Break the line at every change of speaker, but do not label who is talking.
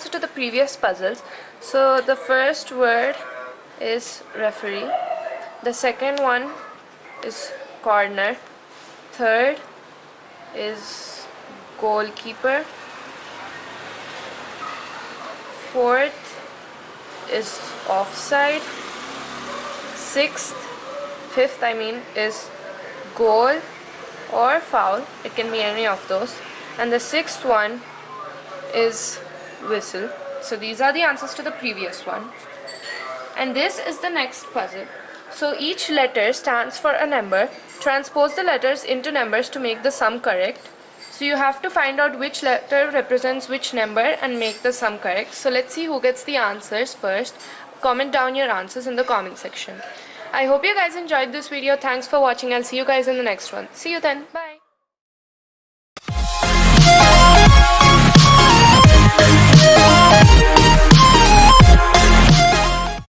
answer to the previous puzzles. So the first word is referee, the second one is corner, third is goalkeeper, fourth is offside, fifth is goal or foul, it can be any of those, and the sixth one is whistle. So these are the answers to the previous one. And this is the next puzzle. So each letter stands for a number. Transpose the letters into numbers to make the sum correct. So you have to find out which letter represents which number and make the sum correct. So let's see who gets the answers first. Comment down your answers in the comment section. I hope you guys enjoyed this video. Thanks for watching. I'll see you guys in the next one. See you then. Bye.